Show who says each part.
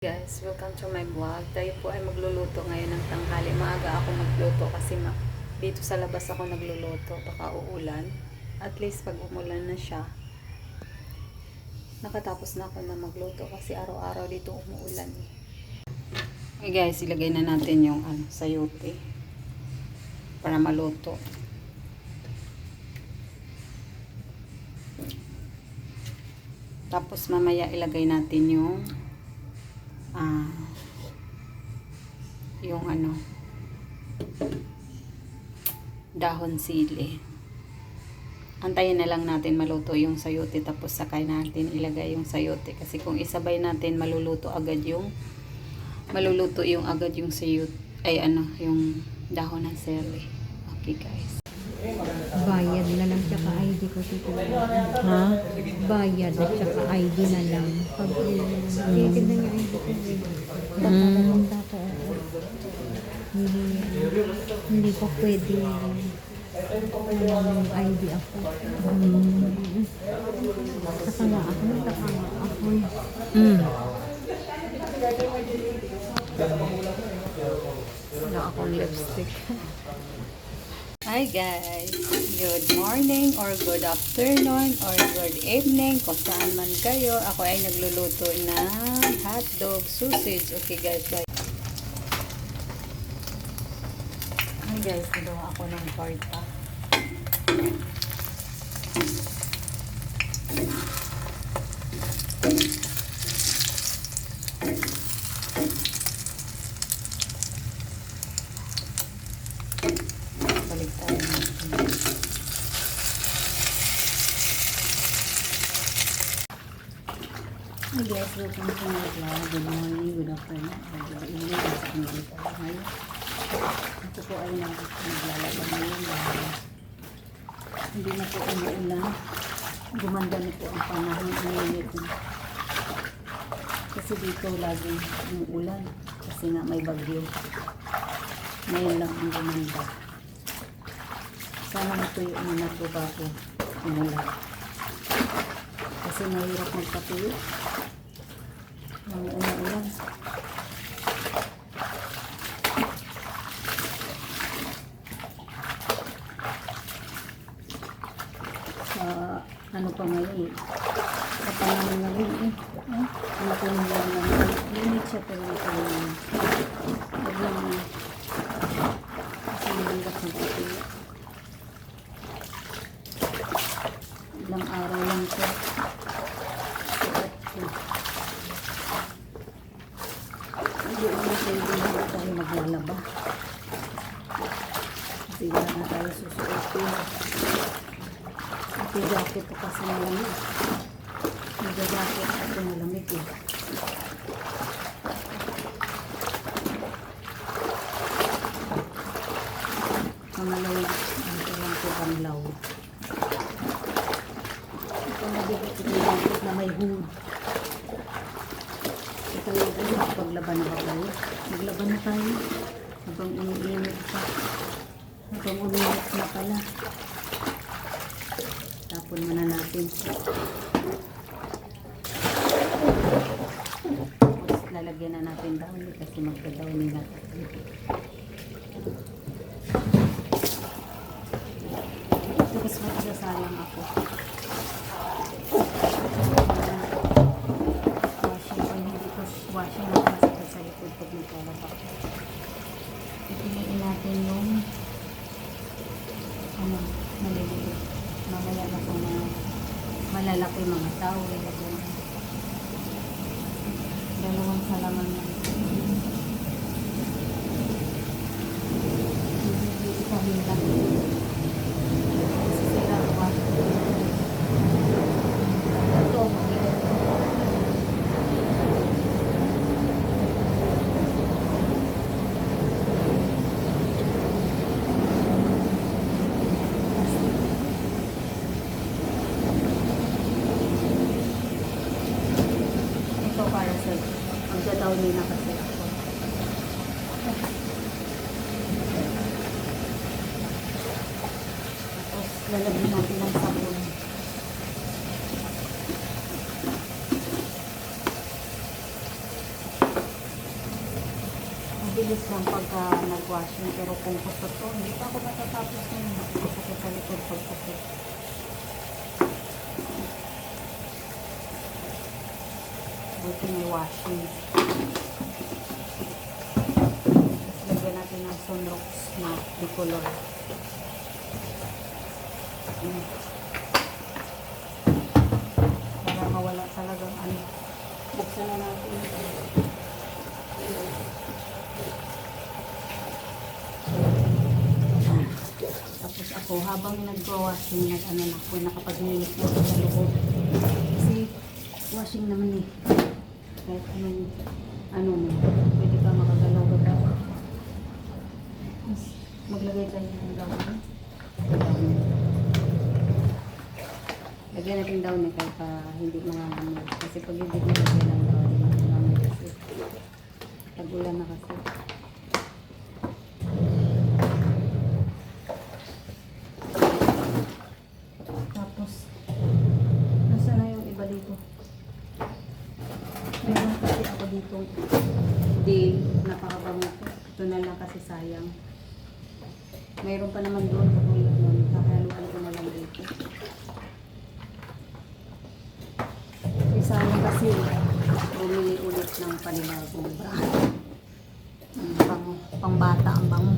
Speaker 1: Guys, welcome to my vlog. Tayo po ay magluluto ngayon ng tanghali. Maaga ako magluto kasi dito sa labas ako nagluluto. Baka uulan. At least pag umulan na siya, nakatapos na ako na magluto kasi araw-araw dito umuulan. Okay guys, ilagay na natin yung sayote para maluto. Tapos mamaya ilagay natin yung dahon sili. Antayin na lang natin maluto yung sayote, tapos sakay natin ilagay yung sayote kasi kung isabay natin maluluto yung sayote yung dahon ng sili. Okay guys.
Speaker 2: Bayad na lang tsaka ID ko dito.
Speaker 1: Ha?
Speaker 2: Bayad at tsaka ID na lang. Pag titignan niya ID ko baka pumunta ko. Hindi ko pwede ID ako. Saka nga ako.
Speaker 1: Wala akong lipstick. Hi guys! Good morning or good afternoon or good evening kung saan man kayo. Ako ay nagluluto ng hotdog sausage. Okay guys, bye. Hi guys, nagawa ako ng torta. Balik tayo natin. Hi guys, welcome to my vlog. Good morning, good afternoon, good evening. Saan man tayo ngayon? Ito po ay naglalaba ngayon dahil hindi na po umuulan. Gumanda na po ang panahon, uminit na. Kasi dito lagi umuulan kasi nga may bagyo. Ngayon lang ang gumanda. Sana matuyo na po bago umulan. Kasi mahirap magpatuyo ng umuulan. Ano pa ngayon sa panahon ngayon ano pa ngayon limit siya pero wag lang kasi mahirap magpatuyo. Ilang araw lang ito. Hindi tayo maglalaba kasi wala na tayo susuotin. Ito jacket ko kasi malamig. Nag-jacket ako malamig eh. Pangalaw, ito lang po panglaw. Ito nabigit ko yung jacket na may hood. Ito yung paglaban na ba tayo? Maglaban na tayo. Habang umiinit pa. Habang umiinit na pala. Tapon muna natin. Tapos lalagyan na natin dahon kasi magdadawin na natin. Tapos magsasalang ako. Washing na kasi sa likod pag nagkalaba. Ipiliin natin yung maliliit. Mamaya na po na malalaki mga tao. Dalawang salaman na. Isahin lang. Sisira ako. Ito. Para sa magdadawin na kasi ako. Tapos lalagyan natin ng sabon. mabilis lang pagka nag-washing. Pero kung kusot to, hindi pa ako matatapos na yun. Sakit sa likod pag kusot. Buti may washing. Tapos lagyan natin ng sunrox na bicolor. Para mawala talagang ano. Buksan na natin. Tapos ako, habang nag-washing, nag-ano na ako, nakapaglinis na ako sa loob. Kasi washing naman eh. Kahit anong, ano mo, pwede ka makagalaw-galaw. Maglagay tayo ng gown. Lagyan natin down eh, kahit pa hindi mangangamit. Kasi pag hindi nilagyan ng down, mangangamit kasi. Tag-ulan na kasi. Tapos, nasa na yung iba dito? Meron kasi ako dito. Hindi, napakabango ko. Ito na lang kasi sayang. Mayroon pa naman doon, katulad nun. Kakaluan ko na lang dito. Sayang kasi bumili ulit ng panibagong brand. Pang bata ang bango.